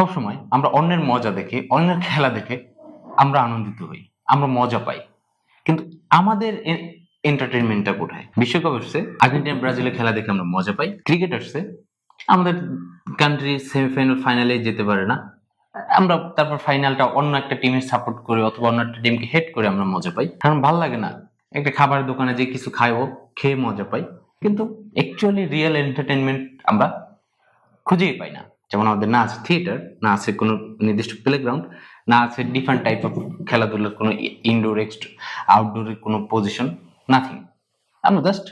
সবসময় আমরা অন্যের মজা দেখে, অন্যের খেলা দেখে আমরা আনন্দিত হই, আমরা মজা পাই। কিন্তু আমাদের এন্টারটেনমেন্টটা কোথায়? বিশ্বকাপ আসছে, আর্জেন্টিনা ব্রাজিলের খেলা দেখে আমরা মজা পাই। ক্রিকেট আসছে, আমাদের কান্ট্রি সেমিফাইনাল ফাইনালে যেতে পারে না, আমরা তারপর ফাইনালটা অন্য একটা টিমের সাপোর্ট করে অথবা অন্য একটা টিমকে হেট করে আমরা মজা পাই, কারণ ভাল লাগে না একটা খাবার দোকানে যে কিছু খাইবো, খেয়ে মজা পাই। কিন্তু অ্যাকচুয়ালি রিয়েল এন্টারটেনমেন্ট আমরা খুঁজেই পাই না। যেমন আমাদের না আছে থিয়েটার, না আছে কোনো নির্দিষ্ট প্লেগ্রাউন্ড, না আছে ডিফারেন্ট টাইপ অফ খেলাধুলার কোনো ইনডোর আউটডোরের কোনো পজিশন, নাথিং। আমরা জাস্ট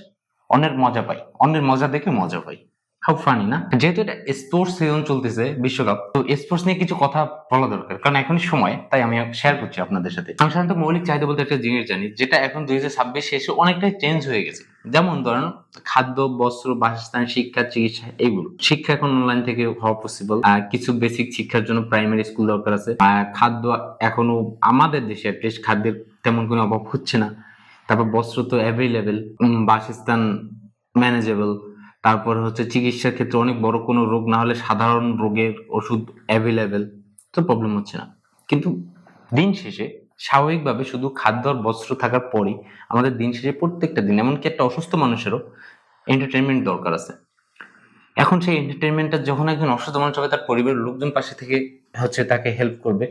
অন্যের মজা পাই, অন্যের মজা দেখে মজা পাই। হাউ ফানি না? যেহেতু এটা স্পোর্টস সিজন চলতেছে, বিশ্বকাপ, তো স্পোর্টস নিয়ে কিছু কথা বলা দরকার, কারণ এখনই সময়, তাই আমি শেয়ার করছি আপনাদের সাথে। আমি সাধারণত মৌলিক চাহিদা বলতে একটা জিনিস জানি, যেটা এখন 2026 শেষে অনেকটাই চেঞ্জ হয়ে গেছে। যেমন ধরেন খাদ্য, বস্ত্র, বাসস্থান, শিক্ষা, চিকিৎসা, এইগুলো। শিক্ষা এখন অনলাইন থেকে হওয়া পসিবল। কিছু বেসিক শিক্ষার জন্য প্রাইমারি স্কুল দরকার আছে। খাদ্য এখনো আমাদের দেশে অ্যাটলিস্ট খাদ্যের তেমন কোনো অভাব হচ্ছে না। তারপর বস্ত্র তো অ্যাভেলেবেল, বাসস্থান ম্যানেজেবল। তারপর হচ্ছে চিকিৎসার ক্ষেত্রে অনেক বড় কোনো রোগ না হলে সাধারণ রোগের ওষুধ অ্যাভেলেবেল, তো প্রবলেম হচ্ছে না। কিন্তু দিন শেষে স্বাভাবিকভাবে শুধু খাদ্য আর বস্ত্র থাকার পরই আমাদের দিন শেষে প্রত্যেকটা দিন, এমনকি একটা অসুস্থ মানুষেরও এন্টারটেনমেন্ট দরকার আছে। এখন সেই এন্টারটেনমেন্টটা যখন একজন অসুস্থ মানুষ হবে, তার পরিবারের লোকজন পাশে থেকে হচ্ছে তাকে হেল্প করবে,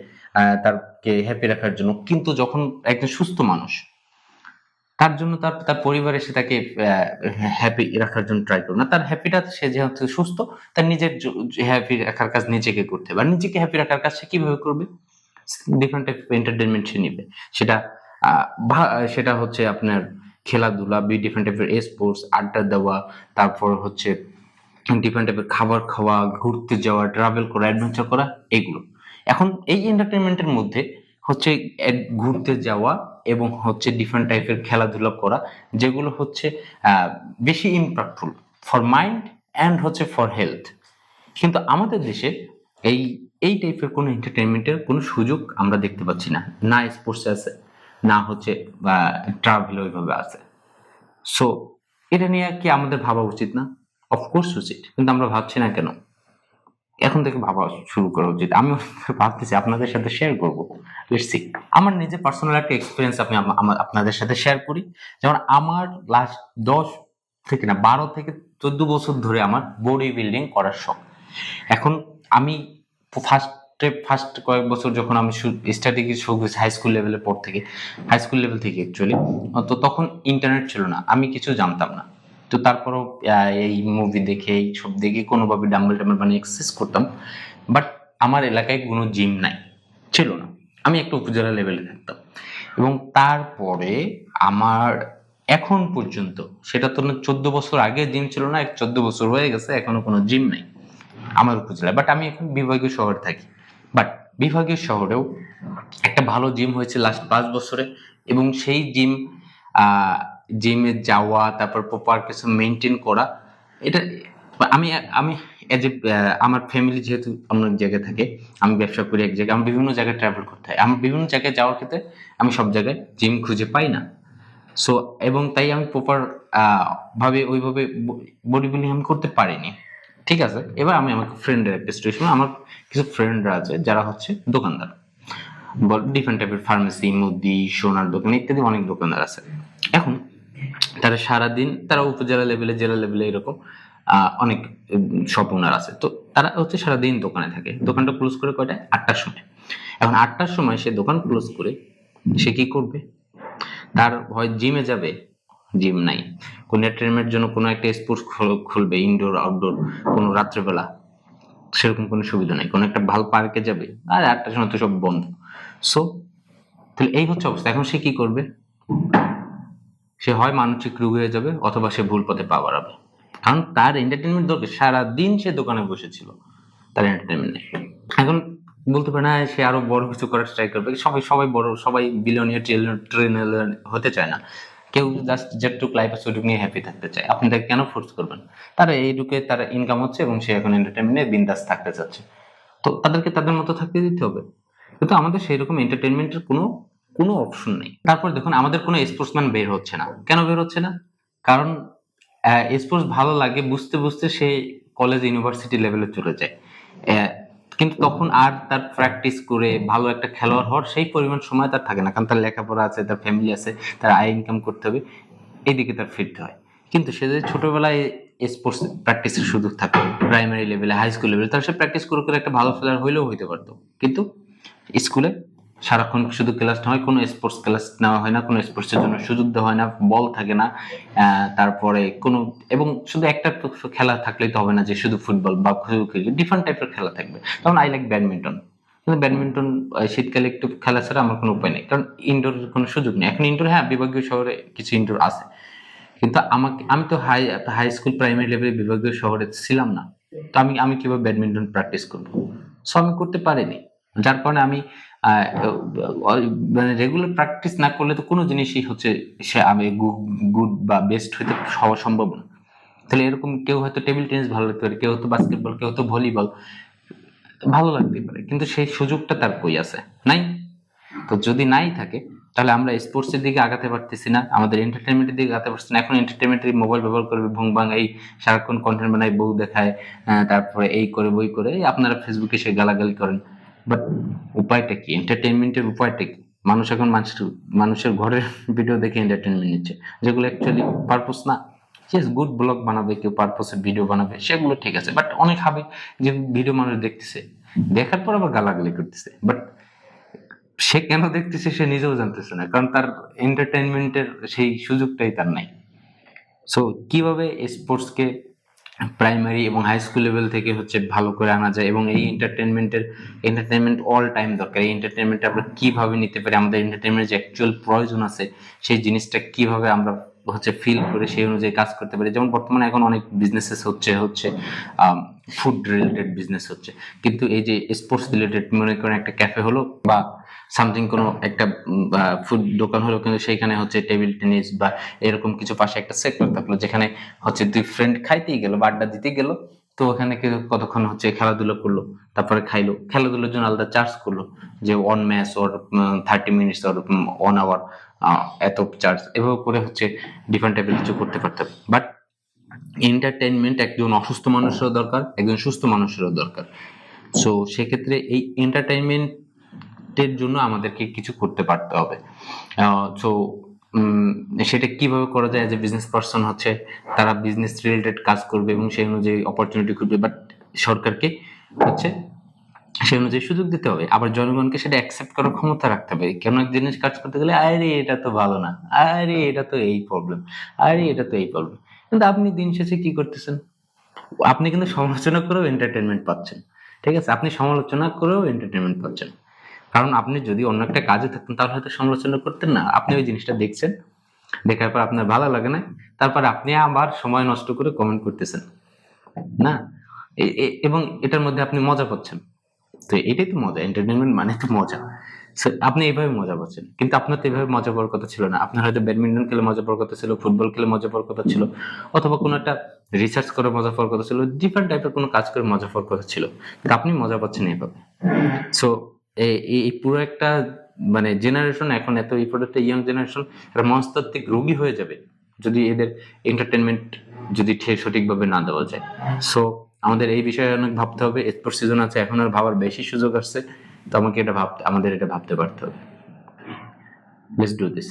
তাকে হ্যাপি রাখার জন্য। কিন্তু যখন একজন সুস্থ মানুষ, তার জন্য তার তার পরিবার এসে তাকে হ্যাপি রাখার জন্য ট্রাই করবে না। তার হ্যাপিটা সে যেহেতু সুস্থ, তার নিজের হ্যাপি রাখার কাজ নিজেকে করতে হবে। আর নিজেকে হ্যাপি রাখার কাজ সে কিভাবে করবে? ডিফারেন্ট টাইপ এন্টারটেনমেন্ট সে নিবে। সেটা সেটা হচ্ছে আপনার খেলাধুলা, ডিফারেন্ট টাইপের স্পোর্টস, আড্ডা দেওয়া, তারপর হচ্ছে ডিফারেন্ট টাইপের খাবার খাওয়া, ঘুরতে যাওয়া, ট্রাভেল করা, অ্যাডভেঞ্চার করা, এগুলো। এখন এই এন্টারটেনমেন্টের মধ্যে হচ্ছে ঘুরতে যাওয়া এবং হচ্ছে ডিফারেন্ট টাইপের খেলাধুলা করা, যেগুলো হচ্ছে বেশি ইম্প্যাক্টফুল ফর মাইন্ড অ্যান্ড হচ্ছে ফর হেলথ। কিন্তু আমাদের দেশে এই এই টাইপের কোনো এন্টারটেনমেন্টের কোনো সুযোগ আমরা দেখতে পাচ্ছি না। না স্পোর্টস আছে, না হচ্ছে ট্রাভেল ওইভাবে আছে। সো এটা নিয়ে কি আমাদের ভাবা উচিত না? অফকোর্স উচিত, কিন্তু আমরা ভাবছি না কেন? এখন থেকে ভাবা শুরু করা উচিত। আমি ভাবতেছি আপনাদের সাথে শেয়ার করবো। Let's see. আমার নিজের পার্সোনাল একটা এক্সপিরিয়েন্স আমি আপনাদের সাথে শেয়ার করি। যেমন আমার লাস্ট 10 থেকে না 12 থেকে 14 বছর ধরে আমার বডি বিল্ডিং করার শখ। এখন আমি ফার্স্ট কয়েক বছর যখন আমি স্টাডি শুরু করেছি হাই স্কুল লেভেলের পর থেকে, হাই স্কুল লেভেল থেকে অ্যাকচুয়ালি, তো তখন ইন্টারনেট ছিল না, আমি কিছু জানতাম না। তো তারপরও এই মুভি দেখে, এই সব দেখে কোনোভাবে ডাম্বেল বানিয়ে এক্সারসাইজ করতাম। বাট আমার এলাকায় কোনো জিম নাই, ছিল না। আমি একটা উপজেলা লেভেলে থাকতাম। এবং তারপরে আমার এখন পর্যন্ত, সেটা তো 14 বছর আগে জিম ছিল না, 14 বছর হয়ে গেছে, এখনো কোনো জিম নাই আমার উপজেলায়। বাট আমি এখন বিভাগীয় শহরে থাকি। বাট বিভাগীয় শহরেও একটা ভালো জিম হয়েছে লাস্ট 5 বছরে। এবং সেই জিমে যাওয়া, তারপর প্রপার কিছু মেনটেন করা, এটা আমি আমি এজ এ আমার ফ্যামিলি যেহেতু অন্য জায়গায় থাকে, আমি ব্যবসা করি এক জায়গায়, আমি বিভিন্ন জায়গায় ট্রাভেল করতে হয়। আমার বিভিন্ন জায়গায় যাওয়ার ক্ষেত্রে আমি সব জায়গায় জিম খুঁজে পাই না। সো এবং তাই আমি প্রপার ভাবে ওইভাবে বডি বিল্ডিং আমি করতে পারিনি। ঠিক আছে, এবার আমি আমার ফ্রেন্ডের একটা সিচুয়েশন। আমার কিছু ফ্রেন্ডরা আছে যারা হচ্ছে দোকানদার, ডিফারেন্ট টাইপের ফার্মেসি, মুদি, সোনার দোকান ইত্যাদি অনেক দোকানদার আছে। এখন তারা সারাদিন, তারা উপজেলা লেভেলে, জেলা লেভেলে, এরকম অনেক শপ ওনার আছে। তো তারা হচ্ছে সারাদিন দোকানে থাকে। দোকানটা ক্লোজ করে কয়টায়? 8টার সময়। এখন 8টার সময় সে দোকান ক্লোজ করে সে কি করবে? তার হয় জিমে যাবে, জিম নাই। কোন এন্টারটেনমেন্টের জন্য কোনো একটা স্পোর্টস খুলবে, ইনডোর আউটডোর, কোনো রাত্রেবেলা সেরকম কোনো সুবিধা নাই। কোনো একটা ভালো পার্কে যাবে, আর 8টার সময় তো সব বন্ধ। সো তাহলে এই হচ্ছে অবস্থা। এখন সে কি করবে? সে হয় মানসিক রোগী হয়ে যাবে, অথবা সে ভুল পথে পা বাড়াবে। কারণ তার এন্টারটেনমেন্ট দরকার, সারাদিন সে দোকানে বসেছিল, তার এন্টারটেনমেন্ট নেই। এখন বলতে পারে না সে আরো বড় কিছু করার ট্রাই করবে। সবাই বড়, সবাই বিলিয়নিয়ার, ট্রিলিয়নিয়ার হতে চায় না। কেউ জাস্ট যেটুকু লাইফ আছে ওটুকু নিয়ে হ্যাপি থাকতে চায়। আপনি তাকে কেন ফোর্স করবেন? তারা এইটুকু তার ইনকাম হচ্ছে এবং সে এখন এন্টারটেনমেন্টে বিন্দাস থাকতে চাচ্ছে। তো তাদেরকে তাদের মতো থাকতে দিতে হবে। কিন্তু আমাদের সেই রকম এন্টারটেনমেন্টের কোনো অপশন নেই। তারপর দেখুন, আমাদের কোনো স্পোর্টসম্যান বের হচ্ছে না। কেন বের হচ্ছে না? কারণ স্পোর্টস ভালো লাগে বুঝতে বুঝতে সে কলেজ, ইউনিভার্সিটি লেভেলে চলে যায়। কিন্তু তখন আর তার প্র্যাকটিস করে ভালো একটা খেলোয়াড় হওয়ার সেই পরিমাণ সময় তার থাকে না, কারণ তার লেখাপড়া আছে, তার ফ্যামিলি আছে, তার আয় ইনকাম করতে হবে, এইদিকে তার ফিরতে হয়। কিন্তু সে যদি ছোটবেলায় স্পোর্টস প্র্যাকটিসের সুযোগ থাকে প্রাইমারি লেভেলে, হাই স্কুল লেভেলে, তাহলে সে প্র্যাকটিস করে করে একটা ভালো প্লেয়ার হইলেও হইতে পারতো। কিন্তু স্কুলে সারাক্ষণ শুধু ক্লাস হয়, কোনো স্পোর্টস ক্লাস নেওয়া হয় না, কোনো স্পোর্টসের জন্য সুযোগ দেওয়া হয় না, বল থাকে না, তারপরে কোনো, এবং শুধু একটা খেলা থাকলেই তো হবে না যে শুধু ফুটবল বা শুধু ক্রিকেট, ডিফারেন্ট টাইপের খেলা থাকবে। যেমন আই লাইক ব্যাডমিন্টন, কিন্তু ব্যাডমিন্টন শীতকালে একটু খেলা ছাড়া আমার কোনো উপায় নেই, কারণ ইনডোর কোনো সুযোগ নেই। এখন ইনডোর, হ্যাঁ, বিভাগীয় শহরে কিছু ইনডোর আছে, কিন্তু আমি তো হাই স্কুল প্রাইমারি লেভেলে বিভাগীয় শহরে ছিলাম না, তো আমি কিভাবে ব্যাডমিন্টন প্র্যাকটিস করবো? সো আমি করতে পারিনি, যার কারণে আমি মানে রেগুলার প্র্যাকটিস না করলে তো কোনো জিনিসই হচ্ছে সে আমি গুড বা বেস্ট হইতে হওয়া সম্ভব না। তাহলে এরকম কেউ হয়তো টেবিল টেনিস ভালো লাগতে পারে, কেউ হয়তো বাস্কেটবল, কেউ হয়তো ভলিবল ভালো লাগতেই পারে, কিন্তু সেই সুযোগটা তার কই আছে? নাই। তো যদি নাই থাকে, তাহলে আমরা স্পোর্টসের দিকে আগাতে পারতেছি না, আমাদের এন্টারটেনমেন্টের দিকে আগাতে পারছি না। এখন এন্টারটেনমেন্টের মোবাইল ব্যবহার করবে, ভুং ভাং এই সারাক্ষণ কন্টেন্ট বানায়, বউ দেখায়, তারপরে এই করে বই করে, এই আপনারা ফেসবুকে সে গালাগালি করেন, বাট উপায়টা কি? এন্টারটেনমেন্টের উপায়টা কি? মানুষ এখন মানুষের ঘরের ভিডিও দেখে এন্টারটেনমেন্ট নিচ্ছে, যেগুলো অ্যাকচুয়ালি পারপোস না। গুড ব্লগ বানাবে, কেউ পারপোসের ভিডিও বানাবে, সেগুলো ঠিক আছে, বাট অনেক হবে যে ভিডিও মানুষ দেখতেছে, দেখার পর আবার গালাগালি করতেছে, বাট সে কেন দেখতেছে সে নিজেও জানতেছে না, কারণ তার এন্টারটেনমেন্টের সেই সুযোগটাই তার নাই। সো কিভাবে স্পোর্টসকে প্রাইমারি এবং হাই স্কুল লেভেল থেকে হচ্ছে ভালো করে আনা যায়, এবং এই এন্টারটেনমেন্ট অল টাইম দরকার, এই এন্টারটেনমেন্ট আমরা কিভাবে নিতে পারি, আমাদের এন্টারটেনমেন্ট যে অ্যাকচুয়াল প্রয়োজন আছে সেই জিনিসটা কিভাবে আমরা হচ্ছে ফিল করে সেই অনুযায়ী কাজ করতে পারি। যেমন বর্তমানে এখন অনেক বিজনেসেস হচ্ছে ফুড রিলেটেড বিজনেস হচ্ছে, কিন্তু এই যে স্পোর্টস রিলেটেড, মনে করেন একটা ক্যাফে হলো বা সামথিং কোনো একটা ফুড দোকান হলো, কিন্তু সেইখানে হচ্ছে টেবিল টেনিস বা এরকম কিছু পাশে একটা সেক্টর থাকলো, যেখানে হচ্ছে দুই ফ্রেন্ড খাইতেই গেল বা আড্ডা দিতে গেল, তো ওখানে কেউ কতক্ষণ হচ্ছে খেলাধুলা করলো, তারপরে খাইলো, খেলাধুলার জন্য আলাদা চার্জ করলো, যে 1 ম্যাচ ওর 30 মিনিটস ওর 1 আওয়ার, এত চার্জ, এভাবে করে হচ্ছে ডিফারেন্ট টাইপের কিছু করতে পারতাম। বাট এন্টারটেনমেন্ট একজন অসুস্থ মানুষেরও দরকার, একজন সুস্থ মানুষেরও দরকার। সো সেক্ষেত্রে এই এন্টারটেনমেন্টের জন্য আমাদেরকে কিছু করতে পারতে হবে। সো সেটা কিভাবে করা যায়? যে বিজনেস পার্সন হচ্ছে তারা বিজনেস রিলেটেড কাজ করবে এবং সেই অনুযায়ী অপরচুনিটি খুঁজবে, বাট সরকারকে হচ্ছে সেই অনুযায়ী সুযোগ দিতে হবে, আবার জনগণকে সেটা অ্যাকসেপ্ট করার ক্ষমতা রাখতে হবে। কেন এক জিনিস কাজ করতে গেলে আরে এটা তো ভালো না, আরে এটা তো এই প্রবলেম, আরে এটা তো এই প্রবলেম, কিন্তু আপনি দিন শেষে কি করতেছেন? আপনি কিন্তু সমালোচনা করেও এন্টারটেনমেন্ট পাচ্ছেন, ঠিক আছে? আপনি সমালোচনা করেও এন্টারটেনমেন্ট পাচ্ছেন, কারণ আপনি যদি অন্য একটা কাজে থাকতেন তাহলে হয়তো সমালোচনা করতেন না, আপনি ওই জিনিসটা দেখছেন, দেখার পর আপনার ভালো লাগে না, তারপর আপনি আবার সময় নষ্ট করে কমেন্ট করতেছেন না, এবং এটার মধ্যে আপনি মজা পাচ্ছেন। তো এটাই তো মজা, এন্টারটেনমেন্ট মানে তো মজা। আপনি এইভাবে মজা পাচ্ছেন, কিন্তু আপনার তো এইভাবে মজা পাওয়ার কথা ছিল না। আপনার হয়তো ব্যাডমিন্টন খেলে মজা পাওয়ার কথা ছিল, ফুটবল খেলে মজা পাওয়ার কথা ছিল, অথবা কোনো একটা রিসার্চ করে মজা পাওয়ার কথা ছিল, ডিফারেন্ট টাইপের কোনো কাজ করে মজা পাওয়ার কথা ছিল, কিন্তু আপনি মজা পাচ্ছেন এইভাবে। সো এই পুরো একটা মানে জেনারেশন, এখন এত এই পুরো একটা ইয়াং জেনারেশন একটা মনস্তাত্ত্বিক রোগী হয়ে যাবে যদি এদের এন্টারটেনমেন্ট যদি সঠিকভাবে না দেওয়া যায়। সো আমাদের এই বিষয়ে অনেক ভাবতে হবে। স্পোর্টস সিজন আছে, এখন আর ভাবার বেশি সুযোগ আসছে, তো আমাদের এটা ভাবতে পারতে হবে। Let's do this.